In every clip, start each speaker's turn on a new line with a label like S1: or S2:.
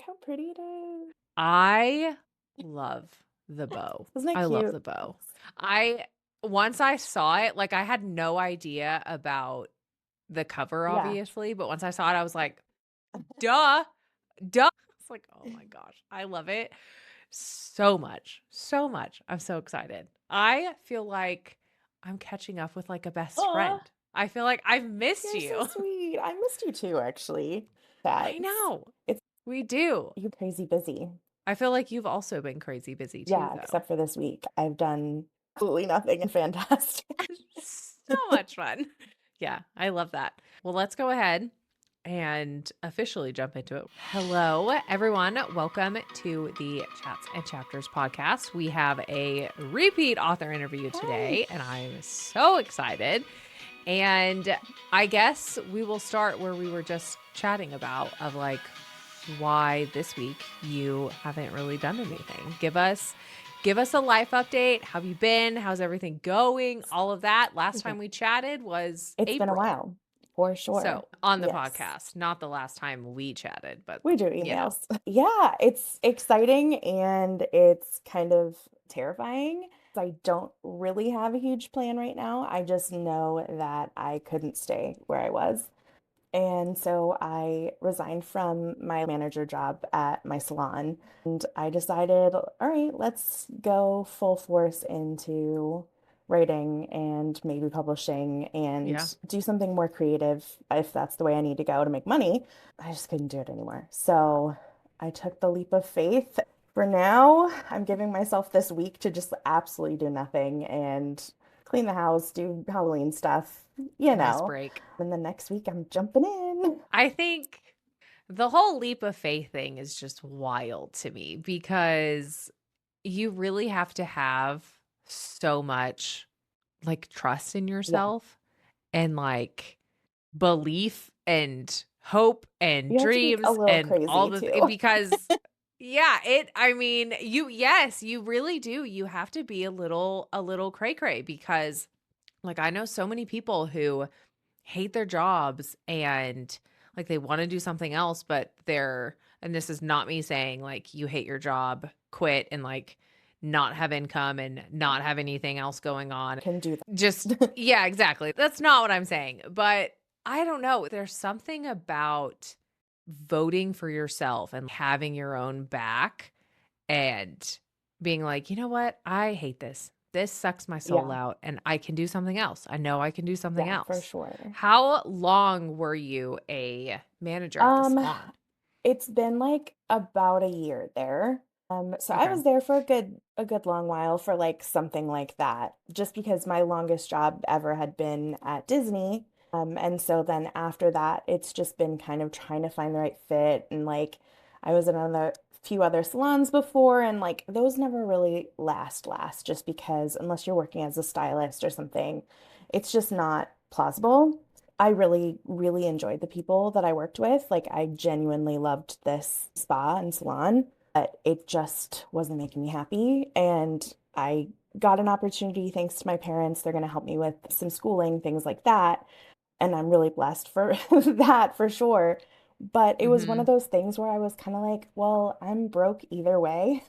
S1: how pretty it is?
S2: I love the bow.
S1: Isn't it
S2: I love
S1: cute?
S2: the bow. I once I saw it, like, I had no idea about the cover,
S1: Yeah.
S2: obviously, but once I saw it, I was like, "Duh, duh." It's like, "Oh my gosh, I love it so much, so much." I'm so excited. I feel like I'm catching up with, like, a best
S1: Aw,
S2: friend. I feel like I've missed
S1: you're so
S2: you.
S1: sweet. I missed you too, actually.
S2: I
S1: That's
S2: know.
S1: it's
S2: We do.
S1: you're crazy busy.
S2: I feel like you've also been crazy busy too,
S1: Yeah,
S2: though.
S1: except for this week. I've done absolutely nothing and fantastic.
S2: So much fun. Yeah, I love that. Well, let's go ahead and officially jump into it. Hello, everyone. Welcome to the Chats and Chapters podcast. We have a repeat author interview
S1: Hi.
S2: today, and I'm so excited. And I guess we will start where we were just chatting about of like why this week you haven't really done anything. Give us a life update. How have you been? How's everything going? All of that. Last
S1: Okay.
S2: time we chatted was
S1: It's been a
S2: April.
S1: while, for sure.
S2: So, on the
S1: Yes.
S2: podcast, not the last time we chatted, but
S1: We do
S2: you know.
S1: emails. Yeah, it's exciting and it's kind of terrifying. I don't really have a huge plan right now. I just know that I couldn't stay where I was. And so I resigned from my manager job at my salon and I decided, all right, let's go full force into writing and maybe publishing
S2: Yeah.
S1: and do something more creative if that's the way I need to go to make money. I just couldn't do it anymore. So I took the leap of faith. For now, I'm giving myself this week to just absolutely do nothing and clean the house, do Halloween stuff, you
S2: Nice
S1: know.
S2: break.
S1: And the next week I'm jumping in.
S2: I think the whole leap of faith thing is just wild to me because you really have to have so much like trust in
S1: Yeah.
S2: yourself and like belief and hope and
S1: You have to be a
S2: dreams
S1: little
S2: and all
S1: crazy too.
S2: because yeah, I mean, yes, you really do. You have to be a little cray cray because like I know so many people who hate their jobs and like they want to do something else, but and this is not me saying like you hate your job, quit and like not have income and not have anything else going on.
S1: Can do
S2: Just,
S1: that.
S2: yeah, exactly. That's not what I'm saying. But I don't know. There's something about voting for yourself and having your own back and being like, you know what? I hate this. This sucks my soul
S1: Yeah.
S2: out and I can do something else. I know I can do something
S1: Yeah, for
S2: else.
S1: sure.
S2: How long were you a manager at the
S1: Um,
S2: salon?
S1: it's been like about a year there. So I
S2: Okay.
S1: was there for a good long while for like something like that, just because my longest job ever had been at Disney. And so then after that, it's just been kind of trying to find the right fit. And like I was in another few other salons before, and like those never really last just because unless you're working as a stylist or something, it's just not plausible. I really, really enjoyed the people that I worked with. Like, I genuinely loved this spa and salon, but it just wasn't making me happy. And I got an opportunity thanks to my parents. They're going to help me with some schooling, things like that. And I'm really blessed for that for sure. But it was one of
S2: Mhm.
S1: those things where I was kind of like, well, I'm broke either way.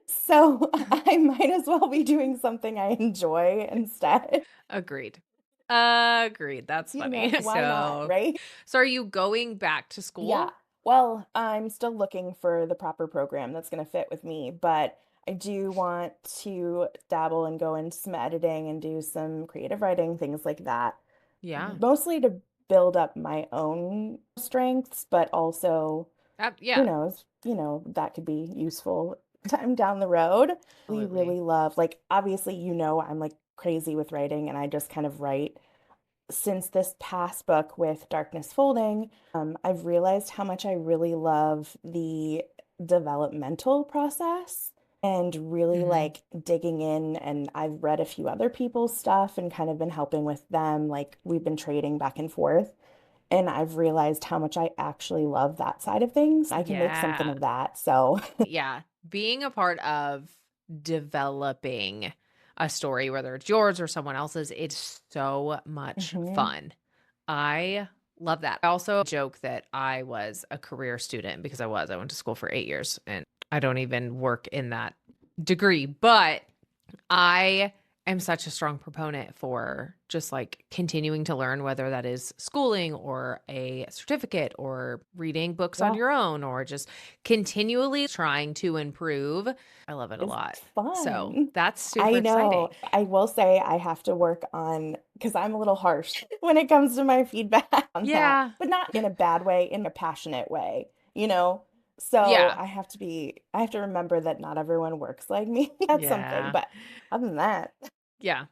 S1: So I might as well be doing something I enjoy instead.
S2: Agreed. Agreed. That's
S1: You
S2: funny.
S1: know, why not,
S2: So,
S1: right?
S2: so are you going back to
S1: Yeah.
S2: school?
S1: Well, I'm still looking for the proper program that's going to fit with me, but I do want to dabble and go into some editing and do some creative writing, things like that.
S2: Yeah.
S1: Mostly to build up my own strengths, but also, who
S2: Yeah,
S1: knows, that could be useful time down the road. We
S2: absolutely.
S1: really love, like, obviously, I'm like crazy with writing and I just kind of write since this past book with Darkness Folding, I've realized how much I really love the developmental process and really
S2: Mhm.
S1: like digging in. And I've read a few other people's stuff and kind of been helping with them. Like we've been trading back and forth. And I've realized how much I actually love that side of things. I can make something
S2: Yeah.
S1: of that. So,
S2: Yeah. Being a part of developing a story, whether it's yours or someone else's, it's so much
S1: mhm.
S2: fun. I Love that. I also joke that I was a career student because I was. I went to school for 8 years and I don't even work in that degree, but I am such a strong proponent for just like continuing to learn, whether that is schooling or a certificate or reading books on
S1: Yeah,
S2: your own or just continually trying to improve. I love it a
S1: it's
S2: lot. So
S1: fun.
S2: that's super
S1: I know.
S2: exciting.
S1: I will say I have to work on because I'm a little harsh when it comes to my feedback on that,
S2: Yeah.
S1: but not in a bad way, in a passionate way, you know? So
S2: Yeah.
S1: I have to remember that not everyone works like me. That's something.
S2: Yeah.
S1: But other than that,
S2: Yeah.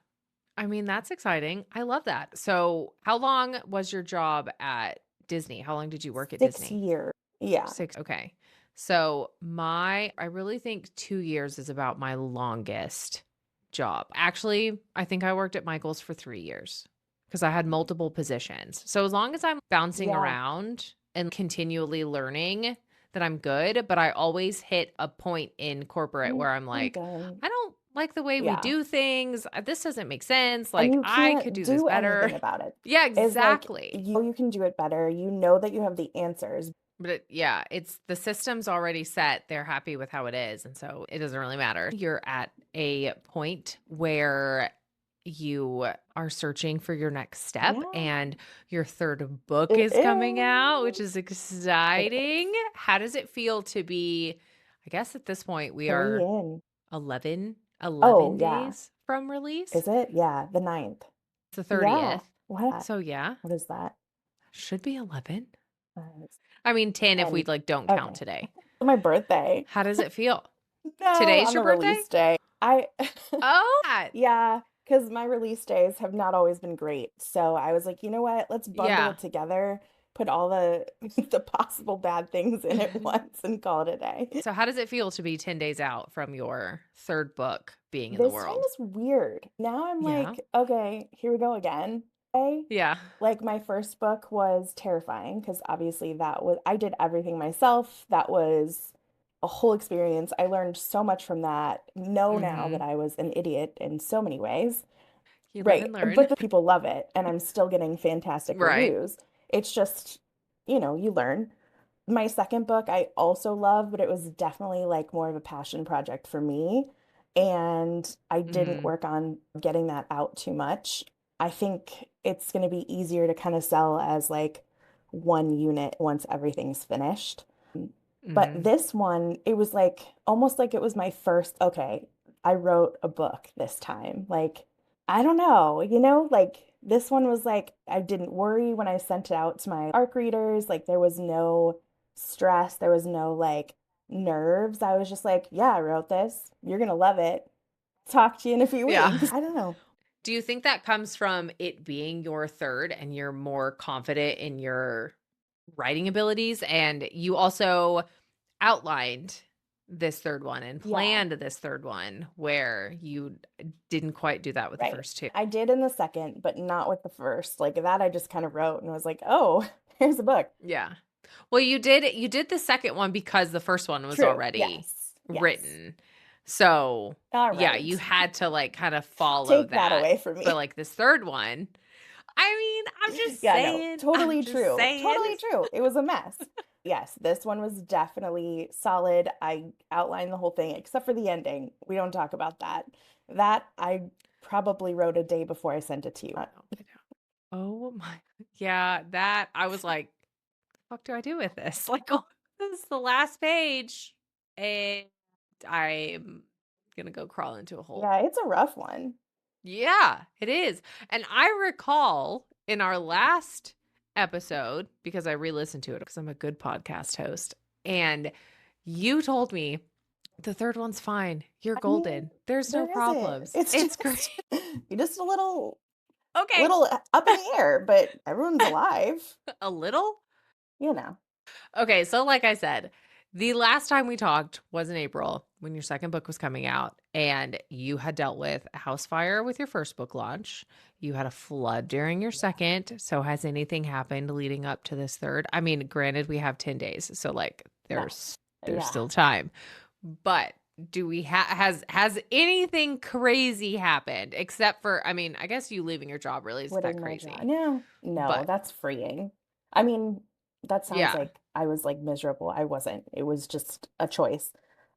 S2: I mean, that's exciting. I love that. So, how long was your job at Disney? How long did you work at
S1: 6
S2: Disney?
S1: years. Yeah.
S2: 6. Okay. So, I really think 2 years is about my longest job. Actually, I think I worked at Michael's for 3 years because I had multiple positions. So, as long as I'm bouncing
S1: Yeah.
S2: around and continually learning, that I'm good, but I always hit a point in corporate where I'm
S1: I'm
S2: like,
S1: done.
S2: I don't like the way we
S1: Yeah.
S2: do things. This doesn't make sense.
S1: And
S2: Like,
S1: you
S2: I could
S1: can't
S2: do this
S1: do
S2: better.
S1: anything about it.
S2: Yeah,
S1: Is like
S2: exactly.
S1: you can do it better. You know that you have the answers.
S2: But yeah, it's the system's already set. They're happy with how it is. And so it doesn't really matter. You're at a point where you are searching for your next step
S1: Yeah,
S2: and your third book
S1: it
S2: is coming out, which
S1: is.
S2: is
S1: It is.
S2: exciting. How does it feel to be, I guess at this point we
S1: 3
S2: are
S1: in.
S2: 11,
S1: Oh,
S2: 11
S1: yeah.
S2: days from release?
S1: Is it? Yeah, the ninth.
S2: It's the
S1: Yeah.
S2: 30th.
S1: What?
S2: So yeah,
S1: What is that?
S2: should be 11.
S1: It's
S2: I mean 10 if we
S1: 10.
S2: like don't count
S1: Okay.
S2: today.
S1: My birthday.
S2: How does it feel?
S1: No,
S2: Today's
S1: on
S2: your
S1: the
S2: birthday?
S1: release day. I
S2: Oh,
S1: Yeah, because my release days have not always been great. So I was like, you know what? Let's bundle
S2: yeah.
S1: it together, put all the the possible bad things in at once and call it a day.
S2: So how does it feel to be 10 days out from your third book being in the
S1: This time
S2: world?
S1: is weird. Now I'm
S2: Yeah.
S1: like, okay, here we go again. Okay.
S2: Yeah.
S1: Like my first book was terrifying because obviously that was I did everything myself. That was a whole experience. I learned so much from that. Know now that
S2: Mhm.
S1: I was an idiot in so many ways.
S2: You live
S1: Right.
S2: and
S1: But
S2: learn.
S1: the people love it and I'm still getting fantastic
S2: Right.
S1: reviews. It's just, you learn. My second book I also love, but it was definitely like more of a passion project for me. And I didn't
S2: Mhm.
S1: work on getting that out too much. I think it's going to be easier to kind of sell as like one unit once everything's finished. But
S2: Mhm.
S1: this one, it was like almost like it was my first, okay, I wrote a book this time. Like, I don't know, like this one was like, I didn't worry when I sent it out to my ARC readers. Like, there was no stress, there was no like nerves. I was just like, yeah, I wrote this. You're gonna love it. Talk to you in a few
S2: Yeah.
S1: weeks. I don't know.
S2: Do you think that comes from it being your third and you're more confident in your writing abilities and you also outlined this third one and
S1: Yeah,
S2: planned this third one where you didn't quite do that with the
S1: right.
S2: first two?
S1: I did in the second, but not with the first. Like that, I just kind of wrote and was like, oh, here's a book.
S2: Yeah. Well, you did the second one because the first one was
S1: True.
S2: already
S1: Yes. Yes.
S2: written. So,
S1: All
S2: yeah,
S1: right.
S2: you had to like kind of follow
S1: Take that
S2: that.
S1: away from
S2: But
S1: me.
S2: like this third one, I mean, I'm just
S1: Yeah, no,
S2: saying, I'm
S1: totally
S2: just
S1: true.
S2: saying.
S1: Totally true. It was a mess. Yes, this one was definitely solid. I outlined the whole thing except for the ending. We don't talk about that. That I probably wrote a day before I sent it to you.
S2: I know. Oh my. Yeah, that I was like, fuck do I do with this? Like, oh, this is the last page. And I'm gonna go crawl into a hole.
S1: Yeah, it's a rough one.
S2: Yeah, it is. And I recall in our last episode, because I re listened to it because I'm a good podcast host, and you told me the third one's fine. You're
S1: I mean,
S2: golden. There's no
S1: there isn't.
S2: problems.
S1: It's
S2: It's great.
S1: just you're just a little
S2: Okay.
S1: little up in the air, but everyone's alive,
S2: A little?
S1: you know.
S2: Okay, so like I said, the last time we talked was in April when your second book was coming out, and you had dealt with a house fire with your first book launch. You had a flood during your second. So has anything happened leading up to this third? I mean, granted, we have 10 days, so like
S1: Yes.
S2: there's
S1: Yeah.
S2: still time. But do we has anything crazy happened except for I mean, I guess you leaving your job really isn't that
S1: Quitting my job.
S2: crazy.
S1: No, no,
S2: But
S1: that's freeing. I mean, that sounds
S2: Yeah.
S1: like I was, like, miserable. I wasn't. It was just a choice.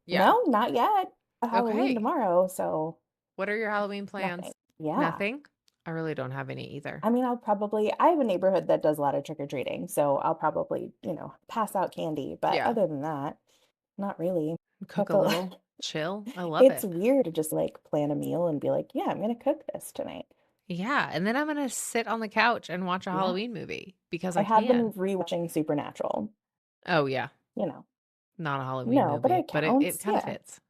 S2: Yeah.
S1: No, not yet. Halloween
S2: Okay.
S1: tomorrow, so
S2: What are your Halloween
S1: nothing.
S2: plans?
S1: Yeah.
S2: Nothing? I really don't have any either.
S1: I mean, I have a neighborhood that does a lot of trick-or-treating, so I'll probably, pass out candy, but
S2: Yeah.
S1: other than that, not really.
S2: Cook
S1: Have
S2: a
S1: to
S2: little, chill. I love
S1: It's
S2: it.
S1: weird to just, like, plan a meal and be like, "Yeah, I'm gonna cook this tonight."
S2: Yeah, and then I'm gonna sit on the couch and watch a
S1: Yeah.
S2: Halloween movie because
S1: I
S2: I
S1: have been
S2: can.
S1: rewatching Supernatural,
S2: Oh, yeah.
S1: you know.
S2: Not a Halloween
S1: No, but
S2: movie,
S1: it
S2: but it
S1: counts,
S2: kinda
S1: yeah.
S2: fits.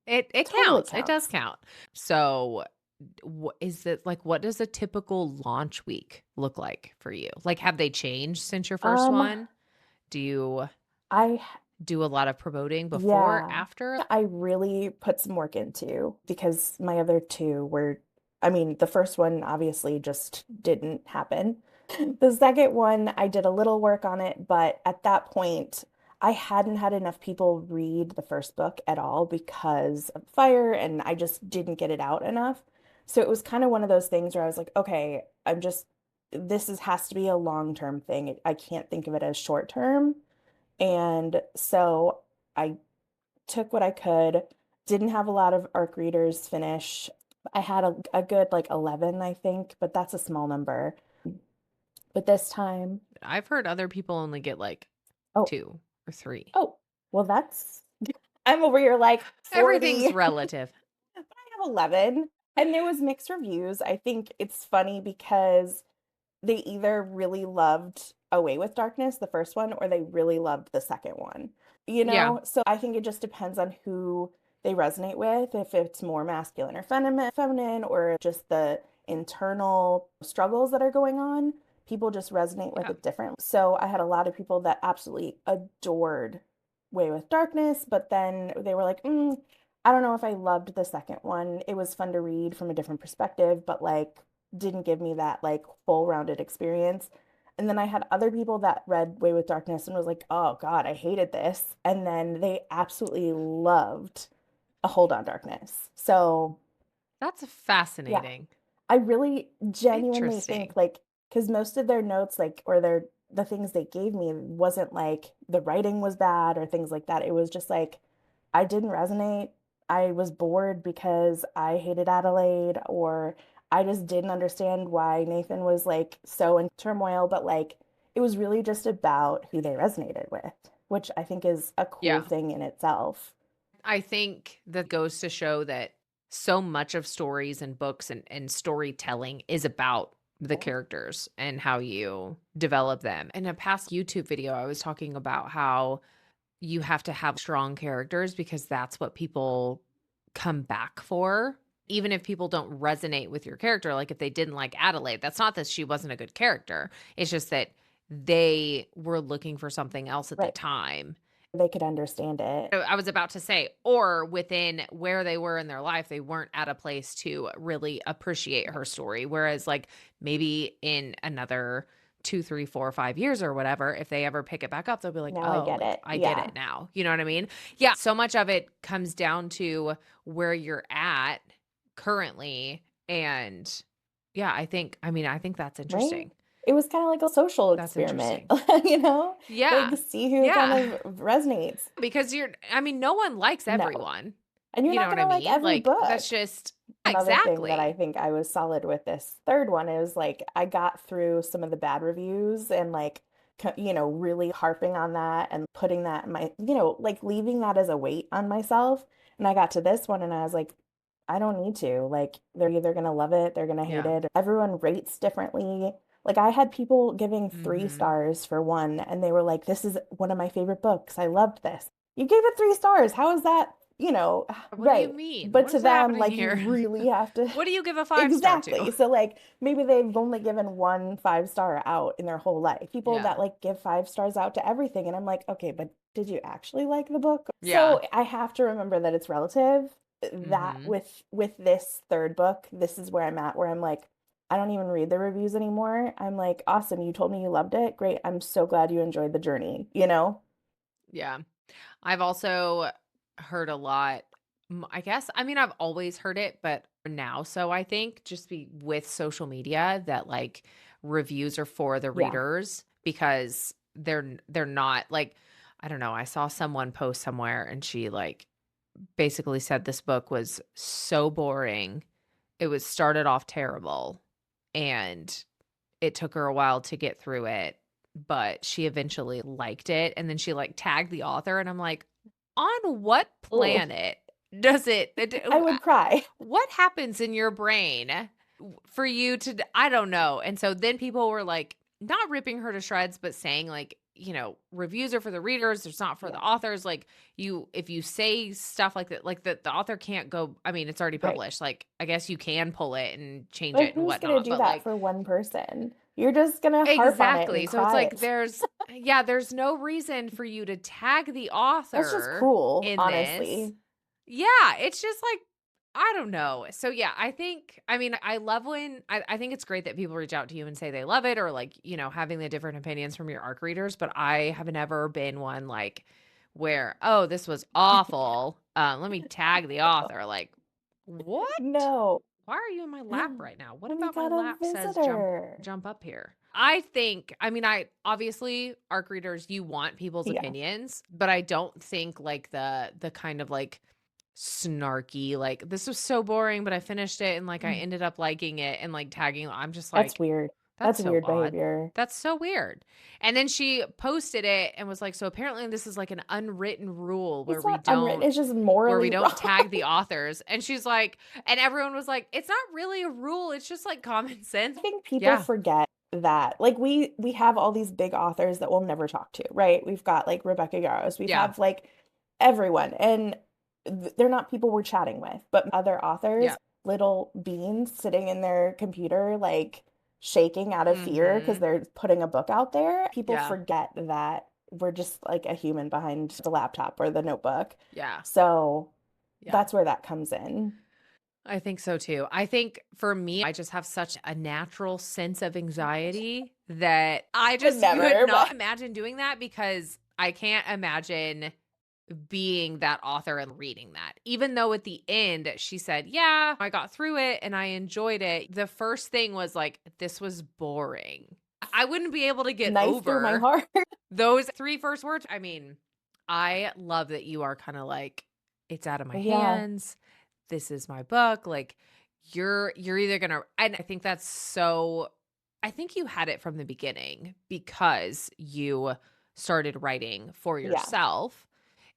S2: It
S1: Totally
S2: counts, it does
S1: counts.
S2: count. So, is it like, what does a typical launch week look like for you? Like, have they changed since your first
S1: Um,
S2: one? Do you
S1: I
S2: do a lot of promoting before,
S1: Yeah.
S2: after?
S1: I really put some work into because my other 2 were I mean, the first one obviously just didn't happen. The second one, I did a little work on it, but at that point, I hadn't had enough people read the first book at all because of fire, and I just didn't get it out enough. So it was kind of one of those things where I was like, okay, this has to be a long-term thing. I can't think of it as short term. And so I took what I could, didn't have a lot of ARC readers finish. I had a good like 11, I think, but that's a small number. But this time,
S2: I've heard other people only get, like,
S1: oh,
S2: 2 or 3.
S1: oh, well, that's, I'm over here like 40,
S2: Everything's
S1: but
S2: relative.
S1: I have 11. And there was mixed reviews. I think it's funny because they either really loved Away with Darkness, the first one, or they really loved the second one.
S2: Yeah,
S1: So I think it just depends on who they resonate with, if it's more masculine or feminine, or just the internal struggles that are going on. People just resonate with
S2: yeah,
S1: it differently. So I had a lot of people that absolutely adored Way with Darkness, but then they were like, I don't know if I loved the second one. It was fun to read from a different perspective, but like didn't give me that like full rounded experience. And then I had other people that read Way with Darkness and was like, oh God, I hated this. And then they absolutely loved A Hold on Darkness. So
S2: that's
S1: yeah,
S2: fascinating.
S1: I really genuinely think
S2: Interesting.
S1: like because most of their notes like or the things they gave me wasn't like the writing was bad or things like that. It was just like I didn't resonate. I was bored because I hated Adelaide or I just didn't understand why Nathan was like so in turmoil, but like it was really just about who they resonated with, which I think is a cool
S2: Yeah.
S1: thing in itself.
S2: I think that goes to show that so much of stories and books and storytelling is about the
S1: Yeah.
S2: characters and how you develop them. In a past YouTube video, I was talking about how you have to have strong characters because that's what people come back for. Even if people don't resonate with your character, like if they didn't like Adelaide, that's not that she wasn't a good character. It's just that they were looking for something else at the
S1: Right.
S2: time.
S1: They could understand it.
S2: I was about to say, or within where they were in their life, they weren't at a place to really appreciate her story. Whereas, like, maybe in another 2, 3, 4, 5 years or whatever, if they ever pick it back up, they'll be like,
S1: Now I
S2: oh,
S1: get
S2: like,
S1: it.
S2: I get
S1: Yeah.
S2: it now. You know what I mean? Yeah. So much of it comes down to where you're at currently. And yeah, I think that's
S1: Right?
S2: interesting.
S1: It was kind of like a social
S2: That's
S1: experiment,
S2: interesting.
S1: you know? Like
S2: Yeah.
S1: see who kind
S2: Yeah.
S1: of resonates.
S2: Because no one likes
S1: No.
S2: everyone.
S1: And you're
S2: You know
S1: not
S2: what
S1: gonna
S2: I
S1: like
S2: mean?
S1: every
S2: Like, that's
S1: book.
S2: just
S1: Another thing that I
S2: exactly.
S1: think I was solid with this third one is like I got through some of the bad reviews and like really harping on that and putting that in my, like leaving that as a weight on myself. And I got to this one and I was like, I don't need to. Like they're either gonna love it, they're gonna hate
S2: Yeah.
S1: it. Everyone rates differently. Like I had people giving three
S2: Mhm.
S1: stars for one, and they were like, "This is one of my favorite books. I loved this." You gave it 3 stars. How is that?
S2: What do you
S1: Right.
S2: mean?
S1: But
S2: What
S1: to
S2: is
S1: them,
S2: happening
S1: like you
S2: here?
S1: really have to
S2: What do you give a 5 star to?
S1: exactly. So like maybe they've only given one 5 star out in their whole life. People
S2: Yeah.
S1: that like give 5 stars out to everything, and I'm like, okay, but did you actually like the book?
S2: Yeah.
S1: So I have to remember that it's relative. That
S2: Mhm.
S1: with this third book, this is where I'm at, where I'm like, I don't even read the reviews anymore. I'm like, awesome, you told me you loved it. Great. I'm so glad you enjoyed the journey, you know?
S2: Yeah. I've also heard a lot I guess I've always heard it, but now so I think just be with social media that, like, reviews are for the
S1: Yeah.
S2: readers because they're not like, I don't know, I saw someone post somewhere and she like basically said this book was so boring. It was started off terrible and it took her a while to get through it, but she eventually liked it, and then she, like, tagged the author, and I'm like, "On what
S1: Ooh,
S2: planet does it
S1: I would cry.
S2: what happens in your brain for you to I don't know." And so then people were, like, not ripping her to shreds, but saying, like, "Reviews are for the readers, it's not for the
S1: Yeah,
S2: authors." Like, if you say stuff like that, like, the author can't go I mean, it's already
S1: right.
S2: published, like, I guess you can pull it and change
S1: But
S2: it and
S1: who's gonna
S2: whatnot,
S1: do
S2: but,
S1: that
S2: like
S1: for one person? You're just gonna harp on it and
S2: exactly. So it's
S1: cry
S2: like
S1: it.
S2: there's no reason for you to tag the
S1: That's just
S2: author
S1: cruel,
S2: in this.
S1: honestly.
S2: Yeah, it's just like I don't know. So yeah, I mean, I love when I think it's great that people reach out to you and say they love it or like, having the different opinions from your ARC readers, but I have never been one like where, oh, this was awful. Let me tag the author. Like, what?
S1: No.
S2: Why are you in my lap right now? What
S1: We
S2: about my
S1: got a
S2: lap says
S1: visitor.
S2: jump up here? I think, I mean, I obviously ARC readers, you want people's
S1: Yeah.
S2: opinions, but I don't think like the kind of like snarky, like this was so boring, but I finished it and like I
S1: Mm.
S2: ended up liking it and like tagging. I'm just
S1: That's
S2: like,
S1: weird.
S2: that's
S1: That's
S2: so
S1: weird
S2: odd.
S1: behavior.
S2: That's so weird. And then she posted it and was like, so apparently this is like an unwritten rule
S1: It's not unwritten, it's just morally wrong.
S2: tag the authors. And she's like, and everyone was like, it's not really a rule. It's just like common sense.
S1: I think people
S2: Yeah.
S1: forget that. Like we have all these big authors that we'll never talk to, right? We've got like Rebecca Yarros. We've
S2: Yeah.
S1: have like everyone and they're not people we're chatting with, but other
S2: Yeah.
S1: authors, little beans sitting in their computer like shaking out of fear because
S2: Mhm.
S1: they're putting a book out there. People
S2: Yeah.
S1: forget that we're just like a human behind the laptop or the notebook.
S2: Yeah.
S1: So
S2: Yeah.
S1: that's where that comes in.
S2: I think so too. I think for me, I just have such a natural sense of anxiety that I
S1: Would
S2: just could
S1: never,
S2: not
S1: but
S2: imagine doing that because I can't imagine being that author and reading that. Even though at the end she said, "Yeah, I got through it and I enjoyed it." The first thing was like, "This was boring." I wouldn't be able to get
S1: knife through my
S2: over
S1: heart.
S2: those 3 first words. I mean, I love that you are kind of like, "It's out of my
S1: Yeah.
S2: hands. This is my book." Like you're either going to and I think that's so I think you had it from the beginning because you started writing for
S1: Yeah.
S2: yourself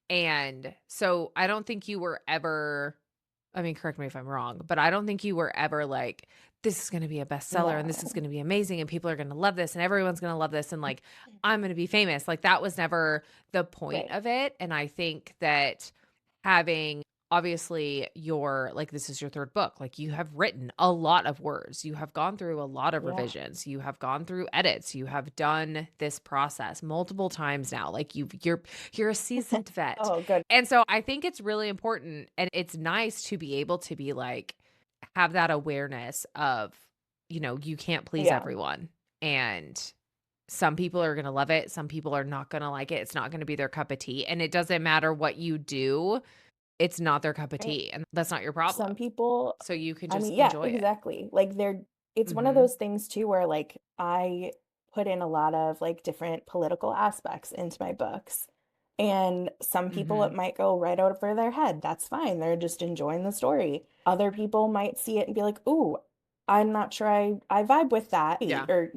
S2: and so I don't think you were ever I mean, correct me if I'm wrong, but I don't think you were ever like, this is going to be a bestseller and this is
S1: No.
S2: going to be amazing and people are going to love this and everyone's going to love this and like, I'm going to be famous. Like, that was never the point
S1: Right.
S2: of it. And I think that having obviously your like this is your third book like you have written a lot of words you have gone through a lot of
S1: Yeah.
S2: revisions you have gone through edits you have done this process multiple times now like you're a seasoned vet
S1: Oh, good.
S2: and so I think it's really important and it's nice to be able to be like have that awareness of you can't please
S1: Yeah.
S2: everyone and some people are going to love it some people are not going to like it it's not going to be their cup of tea and it doesn't matter what you do it's not their cup of
S1: Right.
S2: tea, and that's not your problem.
S1: Some people,
S2: So you can
S1: I
S2: just
S1: mean, yeah,
S2: enjoy it.
S1: exactly. Like it's one of
S2: Mhm.
S1: those things too where like I put in a lot of like different political aspects into my books. And some people it
S2: Mhm.
S1: might go right over their head. That's fine. They're just enjoying the story. Other people might see it and be like, "Ooh, I'm not sure I vibe with that."
S2: Yeah.
S1: Or,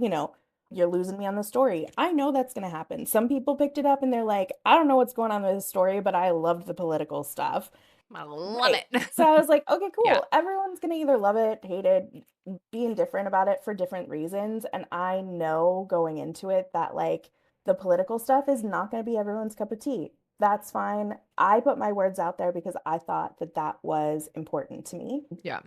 S1: you're losing me on the story. I know that's going to happen. Some people picked it up and they're like, "I don't know what's going on with this story, but I loved the political stuff."
S2: I love
S1: Right.
S2: it.
S1: So I was like, okay,
S2: Yeah.
S1: cool. Everyone's gonna either love it, hate it, be indifferent about it for different reasons. And I know going into it that like the political stuff is not gonna be everyone's cup of tea. That's fine. I put my words out there because I thought that that was important to me.
S2: Yeah.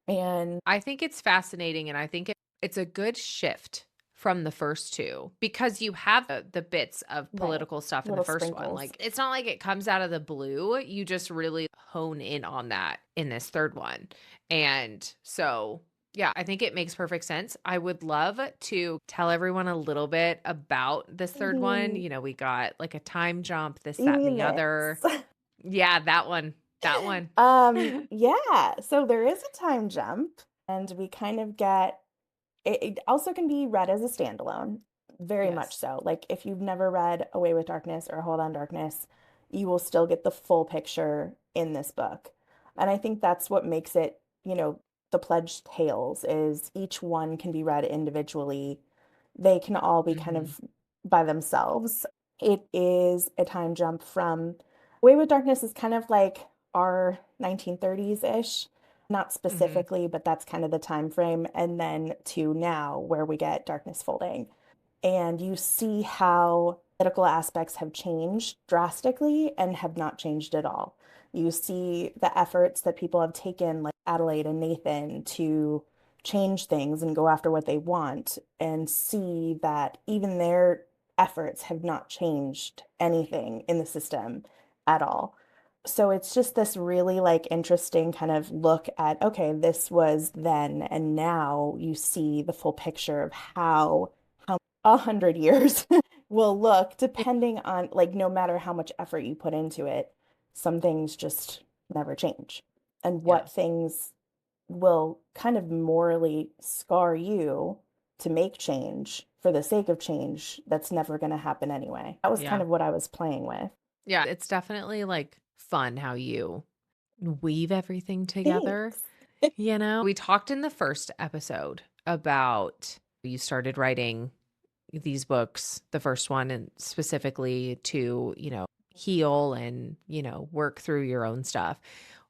S1: And
S2: I think it's fascinating, and I think it's a good shift from the first 2 because you have the bits of
S1: right,
S2: political stuff in the
S1: little
S2: first one.
S1: sprinkles.
S2: Like, it's not like it comes out of the blue. You just really hone in on that in this 3rd one. And so, yeah, I think it makes perfect sense. I would love to tell everyone a little bit about this 3rd one.
S1: You
S2: We got like a time jump, this, that, and
S1: mean
S2: the other.
S1: this?
S2: Yeah, that one. That one.
S1: Yeah. So there is a time jump, and we kind of get it also can be read as a standalone. very much
S2: Yes.
S1: so. Like if you've never read Away with Darkness or Hold on Darkness, you will still get the full picture in this book. And I think that's what makes it, the Pledged Tales is each one can be read individually. They can all be kind
S2: Mhm.
S1: of by themselves. It is a time jump from Away with Darkness is kind of like our 1930s-ish, not
S2: Mhm.
S1: specifically, but that's kind of the time frame. And then to now, where we get Darkness Folding. And you see how political aspects have changed drastically and have not changed at all. You see the efforts that people have taken, like Adelaide and Nathan, to change things and go after what they want, and see that even their efforts have not changed anything in the system at all. So it's just this really like interesting kind of look at, okay, this was then, and now you see the full picture of how 100 years will look, depending on like no matter how much effort you put into it, some things just never change. And
S2: Yeah.
S1: what things will kind of morally scar you to make change for the sake of change that's never going to happen anyway. That was kind
S2: Yeah.
S1: of what I was playing with.
S2: Yeah, it's definitely, like, fun how you weave everything together,
S1: Thanks.
S2: you know? We talked in the first episode about you started writing these books, the first one, and specifically to, heal and, work through your own stuff.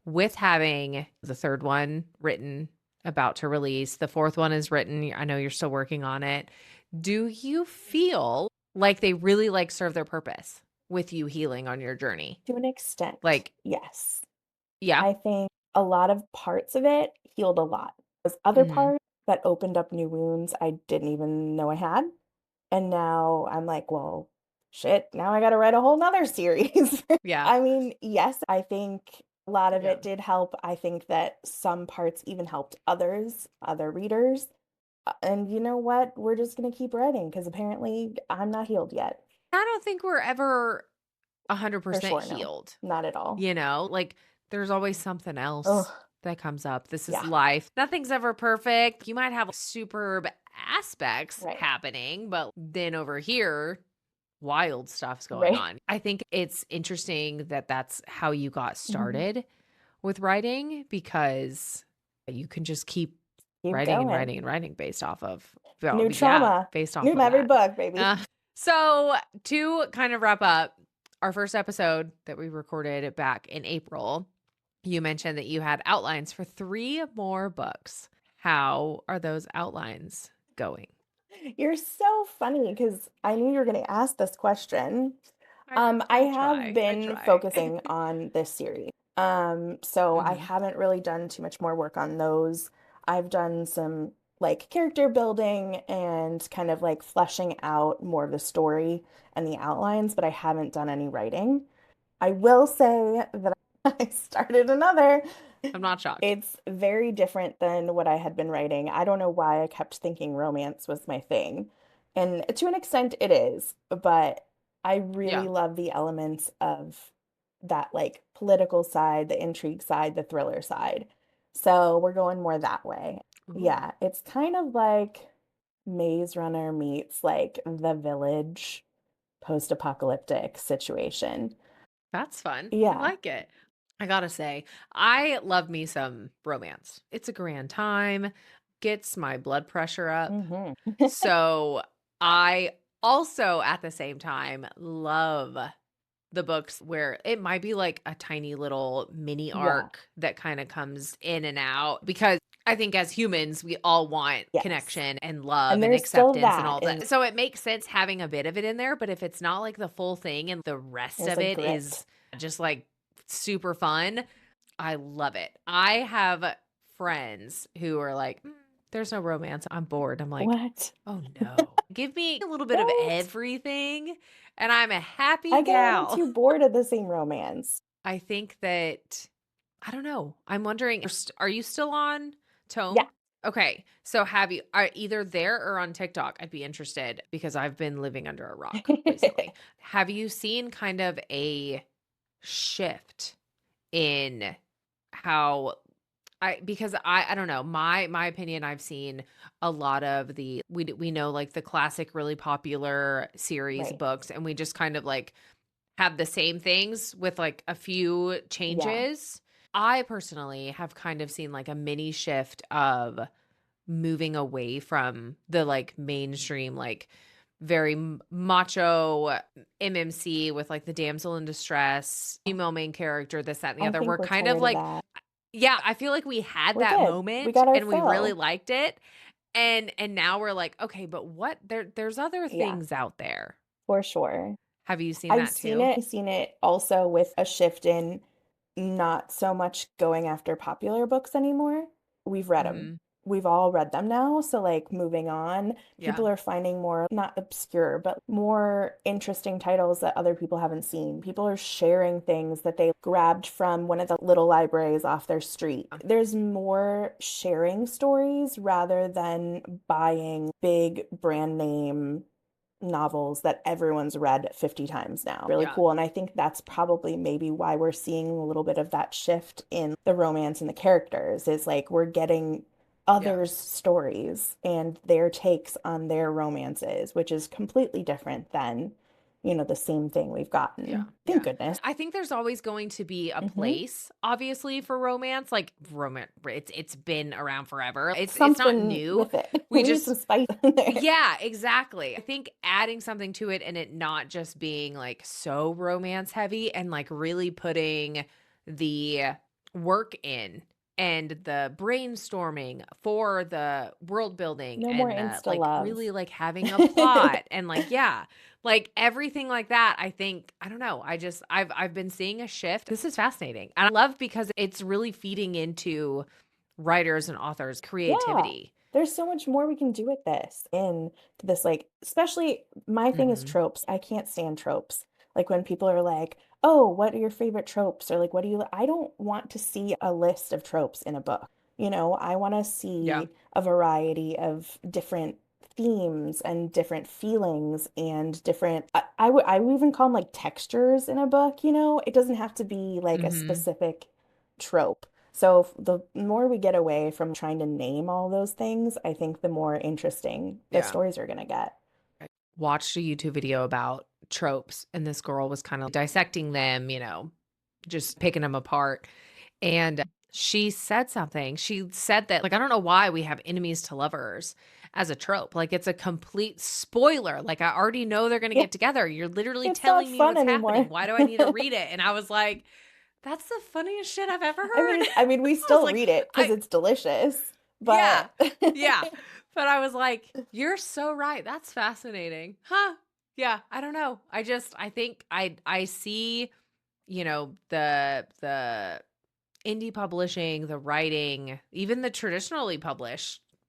S2: With having the third one written, about to release, the fourth one is written, I know you're still working on it. Do you feel like they really, like, serve their purpose with you healing on your journey?
S1: To an extent,
S2: Like,
S1: yes.
S2: yeah.
S1: I think a lot of parts of it healed a lot. There's other
S2: Mhm.
S1: parts that opened up new wounds I didn't even know I had. And now I'm like, well, shit, now I got to write a whole nother series.
S2: Yeah.
S1: I mean, yes, I think a lot of
S2: Yeah.
S1: it did help. I think that some parts even helped others, other readers. And you know what? We're just going to keep writing because apparently I'm not healed yet.
S2: I don't think we're ever
S1: For
S2: 100%
S1: sure, no,
S2: healed,
S1: not at all.
S2: like, there's always something else
S1: Oh,
S2: that comes up. This is
S1: yeah,
S2: life. Nothing's ever perfect. You might have superb aspects
S1: right,
S2: happening, but then over here, wild stuff's going
S1: right.
S2: on. I think it's interesting that that's how you got
S1: Mhm.
S2: started with writing because you can just keep
S1: Keep
S2: writing and
S1: going.
S2: writing and writing based off of, well,
S1: New
S2: yeah,
S1: trauma,
S2: based off
S1: new
S2: of
S1: every
S2: that.
S1: book, baby.
S2: Uh, so to kind of wrap up our first episode that we recorded back in April, you mentioned that you had outlines for 3 more books. How are those outlines going?
S1: You're so funny because I knew you were going to ask this question. I
S2: I
S1: have
S2: try. I
S1: been
S2: try.
S1: focusing on this series. So I
S2: Mhm.
S1: haven't really done too much more work on those. I've done some like character building and kind of like fleshing out more of the story and the outlines, but I haven't done any writing. I will say that I started another.
S2: I'm not shocked.
S1: It's very different than what I had been writing. I don't know why I kept thinking romance was my thing. And to an extent, it is, but I really
S2: Yeah.
S1: love the elements of that like political side, the intrigue side, the thriller side. So we're going more that way.
S2: Ooh,
S1: Yeah, it's kind of like Maze Runner meets like The Village post-apocalyptic situation.
S2: that's fun. I
S1: Yeah.
S2: like it. I gotta say, I love me some romance. It's a grand time, gets my blood pressure up.
S1: Hmm.
S2: So I also, at the same time, love the books where it might be like a tiny little mini
S1: Yeah.
S2: arc that kind of comes in and out because I think as humans, we all want
S1: Yes.
S2: connection and love
S1: And
S2: and
S1: there's still
S2: acceptance and
S1: that,
S2: all
S1: and
S2: that. So it makes sense having a bit of it in there, but if it's not like the full thing and the rest
S1: there's
S2: of
S1: a
S2: it
S1: grit.
S2: is just like super fun, I love it. I have friends who are like, there's no romance. I'm bored. I'm like,
S1: What?
S2: oh no. Give me a little bit of
S1: What?
S2: everything and I'm a happy
S1: I get a little
S2: gal.
S1: too bored of the same romance.
S2: I think that I don't know. I'm wondering, are you still on
S1: Yeah.
S2: Tome? Okay. So have you are either there or on TikTok? I'd be interested because I've been living under a rock recently. Have you seen kind of a shift in how because I don't know, my opinion, I've seen a lot of we know, like, the classic really popular series
S1: Right.
S2: books, and we just kind of, like, have the same things with, like, a few
S1: Yeah.
S2: changes. I personally have kind of seen, like, a mini shift of moving away from the, like, mainstream, like, very macho MMC with, like, the damsel in distress, female main character, this, that, and the
S1: I
S2: other.
S1: think
S2: We're
S1: we're
S2: kind of
S1: tired of
S2: like,
S1: that.
S2: yeah, I feel like we had
S1: We're
S2: that
S1: good. We
S2: moment
S1: got our
S2: and we really
S1: fill.
S2: liked it, and now we're like, "Okay, but what there's other
S1: Yeah,
S2: things out there."
S1: for sure.
S2: Have you seen
S1: I've
S2: that
S1: seen
S2: too?
S1: it. I've seen it also with a shift in not so much going after popular books anymore. We've read them.
S2: Mhm.
S1: We've all read them now. So, like, moving on,
S2: Yeah.
S1: people are finding more, not obscure, but more interesting titles that other people haven't seen. People are sharing things that they grabbed from one of the little libraries off their street. There's more sharing stories rather than buying big brand name novels that everyone's read 50 times now. Really
S2: Yeah.
S1: cool. And I think that's probably maybe why we're seeing a little bit of that shift in the romance and the characters is like we're getting
S2: Yeah.
S1: others' stories and their takes on their romances, which is completely different than, the same thing we've
S2: Yeah.
S1: gotten. Thank
S2: Yeah.
S1: goodness.
S2: I think there's always going to be a
S1: Hmm.
S2: place, obviously, for romance. Like romance, it's been around forever. It's not
S1: Something
S2: new.
S1: with it.
S2: We
S1: We need some
S2: just
S1: spice in there.
S2: Yeah, exactly. I think adding something to it and it not just being like so romance heavy and like really putting the work in and the brainstorming for the world building
S1: No more
S2: and
S1: insta
S2: like
S1: love.
S2: really like having a plot and like yeah, like everything like that. I think I don't know. I've been seeing a shift. This is fascinating. And I love because it's really feeding into writers and authors
S1: Yeah.
S2: creativity.
S1: There's so much more we can do with this in this, like, especially my thing is
S2: Mhm.
S1: tropes. I can't stand tropes. Like when people are like, "Oh, what are your favorite tropes?" Or like, "What do you?" I don't want to see a list of tropes in a book. I want to
S2: Yeah.
S1: see a variety of different themes and different feelings and different I would even call them like textures in a book. It doesn't have to be like a
S2: Mhm.
S1: specific trope. So the more we get away from trying to name all those things, I think the more interesting the
S2: Yeah.
S1: stories are going to get.
S2: Watched a YouTube video about tropes, and this girl was kind of dissecting them, just picking them apart. And she said something. She said that, like, I don't know why we have enemies to lovers as a trope. Like, it's a complete spoiler. Like, I already know they're going to
S1: Yeah,
S2: get together. You're literally
S1: it's not
S2: telling me
S1: fun
S2: what's happening.
S1: anymore.
S2: Why do I need to read it? And I was like, that's the funniest shit I've ever
S1: I
S2: heard.
S1: mean, I mean, we
S2: I was
S1: still
S2: like,
S1: read it because
S2: I,
S1: it's delicious,
S2: yeah,
S1: but
S2: yeah. But I was like, "You're so right. That's fascinating." Huh. Yeah, I don't know. I think I see, the indie publishing, the writing, even the traditionally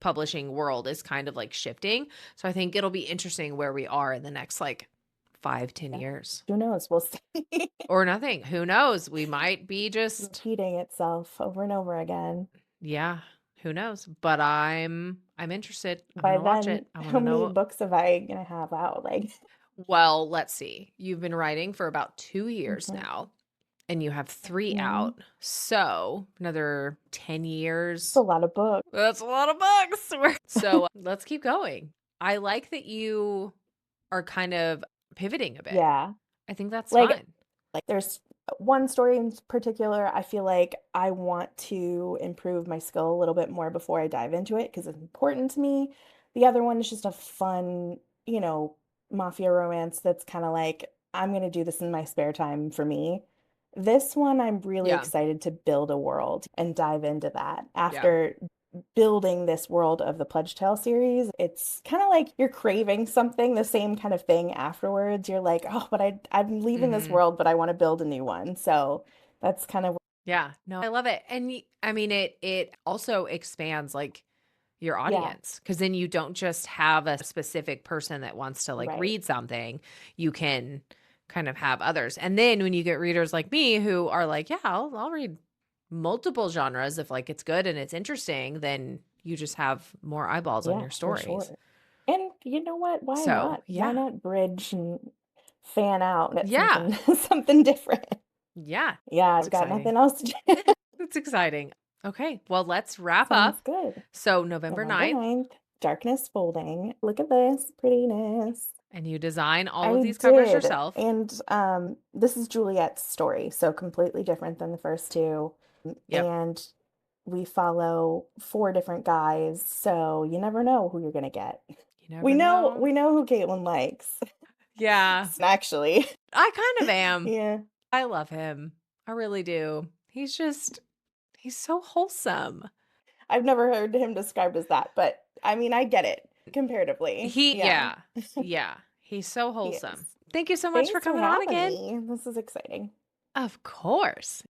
S2: publishing world is kind of like shifting. So I think it'll be interesting where we are in the next like 5, 10 years.
S1: who knows? We'll see.
S2: Or nothing. Who knows? We might be just
S1: Repeating itself over and over again.
S2: yeah, who knows? But I'm interested. I'm
S1: By
S2: gonna watch
S1: then,
S2: it. I
S1: how
S2: wanna
S1: many
S2: know.
S1: books have I gonna have out? Like,
S2: Well, let's see. You've been writing for about 2 years
S1: mhm,
S2: now, and you have 3
S1: mhm.
S2: out. So, another 10
S1: It's a
S2: years.
S1: lot of books.
S2: That's a lot of books. So, let's keep going. I like that you are kind of pivoting a bit.
S1: Yeah.
S2: I think that's
S1: Like,
S2: fun.
S1: there's one story in particular, I feel like I want to improve my skill a little bit more before I dive into it because it's important to me. The other one is just a fun, you know, mafia romance that's kind of like, I'm going to do this in my spare time for me. This one, I'm really
S2: Yeah,
S1: excited to build a world and dive into that.
S2: yeah.
S1: After building this world of the Pledge Tale series, it's kind of like you're craving something, the same kind of thing afterwards. You're like, oh, but I'm leaving this
S2: Mhm.
S1: world, but I want to build a new one. So that's kind of
S2: Yeah. No, I love it. And I mean, it also expands like your
S1: yeah,
S2: audience because then you don't just have a specific person that wants to like
S1: right.
S2: read something. You can kind of have others. And then when you get readers like me who are like, yeah, I'll read multiple genres if like it's good and it's interesting, then you just have more eyeballs on
S1: Yeah,
S2: your
S1: for sure.
S2: stories.
S1: And you know what? Why
S2: So,
S1: not? Why
S2: yeah.
S1: not bridge and fan out at
S2: Yeah.
S1: something something different?
S2: Yeah.
S1: Yeah,
S2: It's
S1: I've got
S2: exciting.
S1: nothing else to do.
S2: It's exciting. Okay, well, let's wrap
S1: Sounds
S2: up.
S1: good.
S2: So November
S1: November
S2: 9th,
S1: 9th, Darkness Folding. Look at this prettiness.
S2: and you design all of
S1: I
S2: these covers
S1: did.
S2: yourself.
S1: And this is Juliet's story, so completely different than the first two.
S2: Yep.
S1: And we follow four different guys, so you never know who you're gonna get.
S2: You never know.
S1: We know who Caitlyn likes.
S2: Yeah,
S1: Actually.
S2: I kind of am.
S1: Yeah.
S2: I love him. I really do. He's so wholesome.
S1: I've never heard him described as that, but I mean, I get it comparatively. Yeah,
S2: Yeah. Yeah. He's so
S1: he
S2: wholesome.
S1: is.
S2: Thank you so much for
S1: Thanks for
S2: coming on
S1: having
S2: again.
S1: me. This is exciting.
S2: Of course.